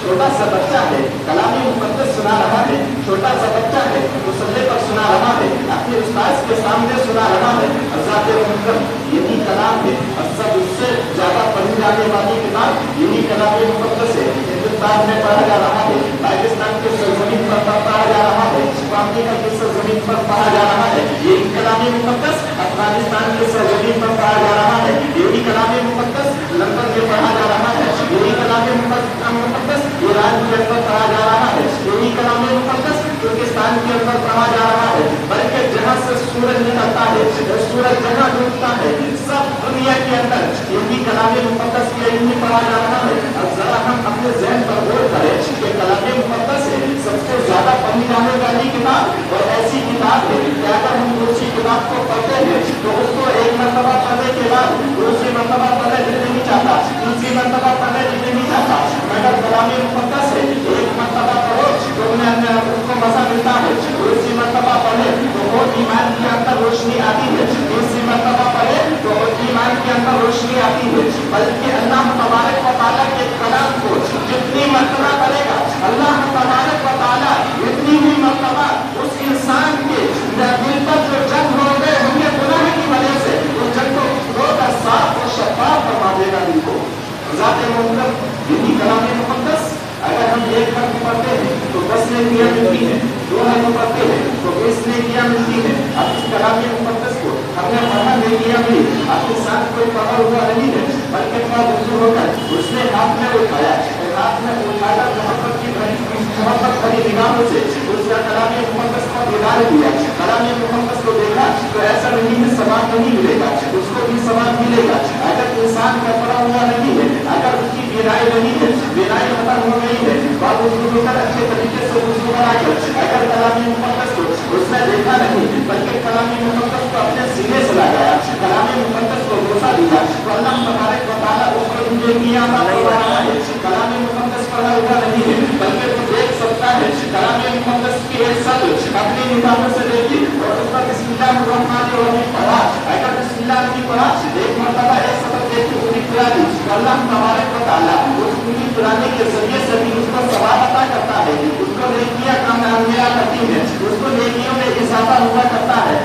چھوٹا سا بچہ ہے کلام مقدس سنا رہا ہے، چھوٹا سا بچہ ہے مصلی پر سنا رہا ہے، اپنے استاد کے سامنے سنا رہا ہے، حضرات محترم یہی کلام ہے اور سب اس سے زیادہ پڑھی جانے والی کتاب یہی کلام مقدس ہے۔ ہندوستان میں پڑھا جا رہا ہے، پاکستان کے سرزمین پر پڑھا جا رہا ہے، امریکہ کی سرزمین پر پڑھا جا رہا ہے، یہی کلام مقدس افغانستان کے سرزمین پر پڑھا جا رہا ہے، یہی کلام مقدس لندن میں پڑھا جا رہا ہے، یہی کلام مقدس ایران کے اندر پڑھا جا رہا ہے، یہی کلام مقدس ترکستان کے اندر پڑھا جا رہا ہے، بلکہ جہاں سے سورج نکلتا ہے سورج جہاں ڈوبتا ہے سب دنیا کے اندر یہی کلام مقدس کے علم پڑھا جا رہا ہے۔ اب ذرا ہم اپنے ذہن پر غور کریں کہ کلام مقدس سب سے زیادہ پڑھی جانے والی کتاب اور ایسی کتاب ہے کہ اگر ہم دوسری کتاب کو پڑھتے ہیں تو اس کو ایک مرتبہ پڑھنے کے بعد دوسری مرتبہ پڑھنے دل نہیں چاہتا، تیسری مرتبہ پڑھنے دل نہیں چاہتا، مگر کلام مقدس ہے ایک مرتبہ پڑھو تو اس کو مزہ ملتا ہے، دوسری مرتبہ پڑھے تو وہ ایمان کے اندر روشنی آتی ہے، تیسری مرتبہ پڑھے تو ایمان کے اندر روشنی آتی ہے، بلکہ اللہ تبارک و تعالیٰ کے کلام کو جتنی مرتبہ کرے گا اللہ تبارک و تعالیٰ اتنی ہی مرتبہ اس انسان کے دل پر جو جنگ ہو گئے ہوں گے گناہ کی وجہ سے اس جنگ کو دھو کر صاف اور شفاف فرما دے گا دل کو۔ ذات محترم یہی کلام مقدس اگر ہم ایک حرف پڑھتے ہیں تو 10 نیکیاں ملتی ہیں، 2 حرف پڑھتے ہیں تو 20 نیکیاں ملتی ہیں۔ اب اس کلام مقدس کو ہم نے پڑھا نیکیاں ملی، اب کے ساتھ کوئی پڑھا ہوا نہیں ہے بلکہ تھوڑا وضو ہو کر اس نے ہاتھ میں اٹھایا، ہاتھ میں اٹھا کر محبت بھری نگاہوں سے اس کا کلام مقدس کو دیدار کیا، کلام مقدس کو دیکھا تو ایسا نہیں ہے ثواب نہیں ملے گا، اس کو بھی ثواب ملے گا۔ اگر انسان کا پڑھا ہوا نہیں ہے، اگر اس کی بیدائی نہیں ہے، بیدائی ختم ہو گئی ہے اور اس کو کر اچھے طریقے سے اس کو بنا کر اگر کلام مقدس کو اس نے دیکھا نہیں بلکہ کلام مقدس کو اپنے سینے سے لگایا، کلام مقدس کو بوسہ دیا تو اللہ تبارک و تعالیٰ اس کو نیکیاں عطا فرما رہا ہے۔ کلام مقدس پڑھا ہوا نہیں ہے بلکہ تو دیکھ سکتا ہے کلام مقدس کی ایک سب اپنی نگاہوں سے دیکھی اور اس کا بسم اللہ الرحمن الرحیم پڑھا، اگر بسم اللہ نہیں پڑھا ایک مرتبہ ایک سبق دیکھی پوری پرانی تو اللہ تبارک و تعالیٰ اس پوری پرانی کے ذریعے سے بھی اس کو ثواب عطا کرتا ہے، اس کو نیکیاں کامیاب کرتی ہے، اس کو نیکیوں میں اضافہ ہوا کرتا ہے۔